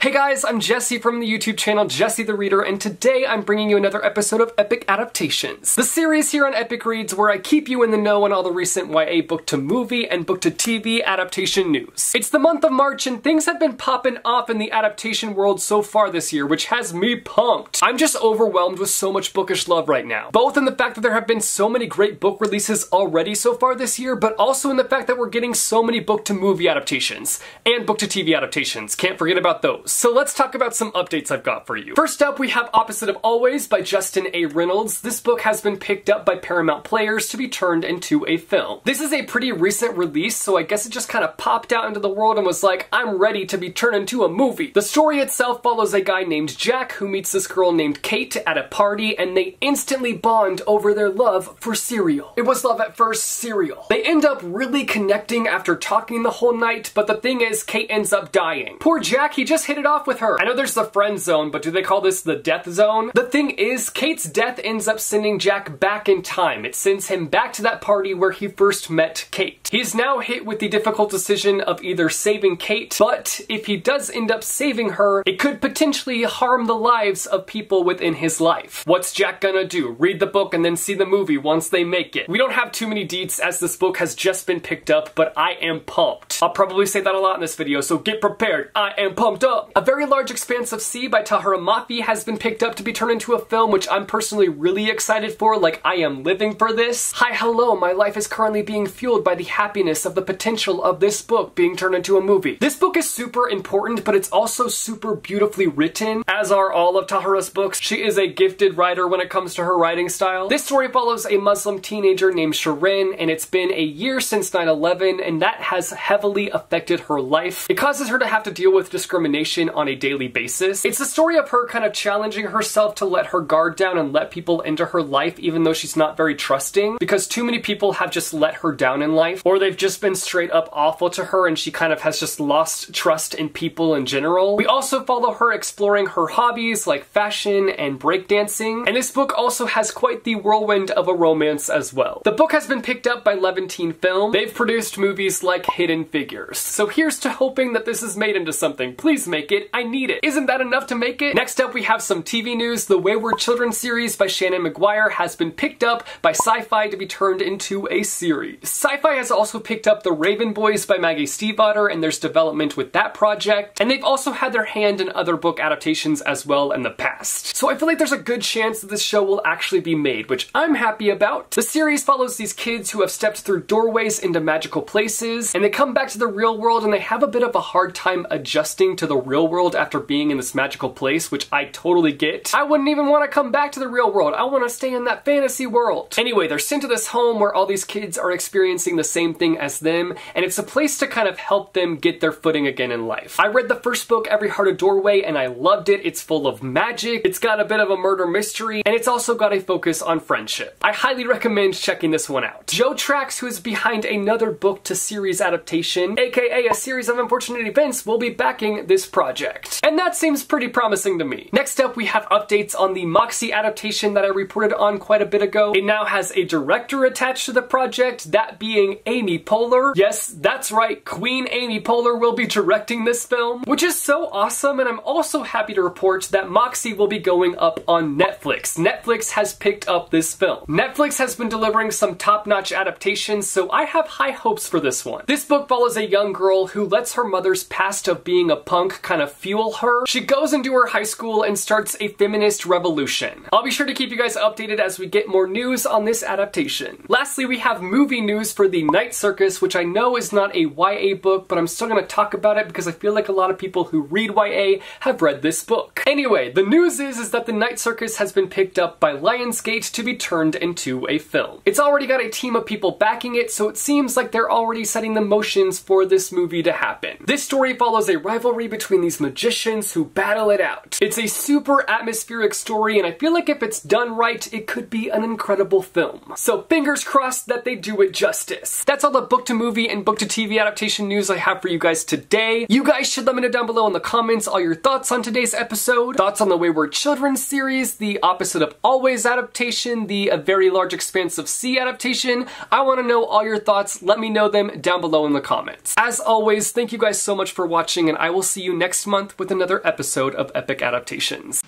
Hey guys, I'm Jesse from the YouTube channel Jesse the Reader, and today I'm bringing you another episode of Epic Adaptations, the series here on Epic Reads where I keep you in the know on all the recent YA book-to-movie and book-to-TV adaptation news. It's the month of March and things have been popping off in the adaptation world so far this year, which has me pumped. I'm just overwhelmed with so much bookish love right now, both in the fact that there have been so many great book releases already so far this year, but also in the fact that we're getting so many book-to-movie adaptations and book-to-TV adaptations. Can't forget about those. So let's talk about some updates I've got for you. First up, we have Opposite of Always by Justin A. Reynolds. This book has been picked up by Paramount Players to be turned into a film. This is a pretty recent release, so I guess it just kind of popped out into the world and was like, I'm ready to be turned into a movie. The story itself follows a guy named Jack who meets this girl named Kate at a party, and they instantly bond over their love for cereal. It was love at first cereal. They end up really connecting after talking the whole night, but the thing is, Kate ends up dying. Poor Jack, he just hit it off with her. I know there's the friend zone, but do they call this the death zone? The thing is, Kate's death ends up sending Jack back in time. It sends him back to that party where he first met Kate. He's now hit with the difficult decision of either saving Kate, but if he does end up saving her, it could potentially harm the lives of people within his life. What's Jack gonna do? Read the book and then see the movie once they make it. We don't have too many deets as this book has just been picked up, but I am pumped. I'll probably say that a lot in this video, so get prepared. I am pumped up. A Very Large Expanse of Sea by Tahereh Mafi has been picked up to be turned into a film, which I'm personally really excited for. Like, I am living for this. Hi, hello, my life is currently being fueled by the happiness of the potential of this book being turned into a movie. This book is super important, but it's also super beautifully written, as are all of Tahereh's books. She is a gifted writer when it comes to her writing style. This story follows a Muslim teenager named Shirin, and it's been a year since 9/11, and that has heavily affected her life. It causes her to have to deal with discrimination on a daily basis. It's the story of her kind of challenging herself to let her guard down and let people into her life even though she's not very trusting, because too many people have just let her down in life, or they've just been straight up awful to her and she kind of has just lost trust in people in general. We also follow her exploring her hobbies like fashion and breakdancing, and this book also has quite the whirlwind of a romance as well. The book has been picked up by Levantine Film. They've produced movies like Hidden Figures. So here's to hoping that this is made into something. Please make it. I need it. Isn't that enough to make it? Next up, we have some TV news. The Wayward children's series by Shannon McGuire has been picked up by Sci-Fi to be turned into a series. Sci-Fi has also picked up The Raven Boys by Maggie Stiefvater, and there's development with that project. And they've also had their hand in other book adaptations as well in the past. So I feel like there's a good chance that this show will actually be made, which I'm happy about. The series follows these kids who have stepped through doorways into magical places, and they come back to the real world and they have a bit of a hard time adjusting to the real world after being in this magical place, which I totally get. I wouldn't even want to come back to the real world. I want to stay in that fantasy world. Anyway, they're sent to this home where all these kids are experiencing the same thing as them, and it's a place to kind of help them get their footing again in life. I read the first book, Every Heart a Doorway, and I loved it. It's full of magic, it's got a bit of a murder mystery, and it's also got a focus on friendship. I highly recommend checking this one out. Joe Trax, who is behind another book to series adaptation, aka a series of unfortunate events, will be backing this project. And that seems pretty promising to me. Next up, we have updates on the Moxie adaptation that I reported on quite a bit ago. It now has a director attached to the project, that being Amy Poehler. Yes, that's right, Queen Amy Poehler will be directing this film, which is so awesome, and I'm also happy to report that Moxie will be going up on Netflix. Netflix has picked up this film. Netflix has been delivering some top-notch adaptations, so I have high hopes for this one. This book follows a young girl who lets her mother's past of being a punk kind of fuel her. She goes into her high school and starts a feminist revolution. I'll be sure to keep you guys updated as we get more news on this adaptation. Lastly, we have movie news for The Night Circus, which I know is not a YA book, but I'm still going to talk about it because I feel like a lot of people who read YA have read this book. Anyway, the news is that The Night Circus has been picked up by Lionsgate to be turned into a film. It's already got a team of people backing it, so it seems like they're already setting the motions for this movie to happen. This story follows a rivalry between these magicians who battle it out. It's a super atmospheric story, and I feel like if it's done right, it could be an incredible film. So fingers crossed that they do it justice. That's all the book-to-movie and book-to-TV adaptation news I have for you guys today. You guys should let me know down below in the comments all your thoughts on today's episode, thoughts on the Wayward children's series, the Opposite of Always adaptation, the A Very Large Expanse of Sea adaptation. I want to know all your thoughts. Let me know them down below in the comments. As always, thank you guys so much for watching, and I will see you next next month with another episode of Epic Adaptations.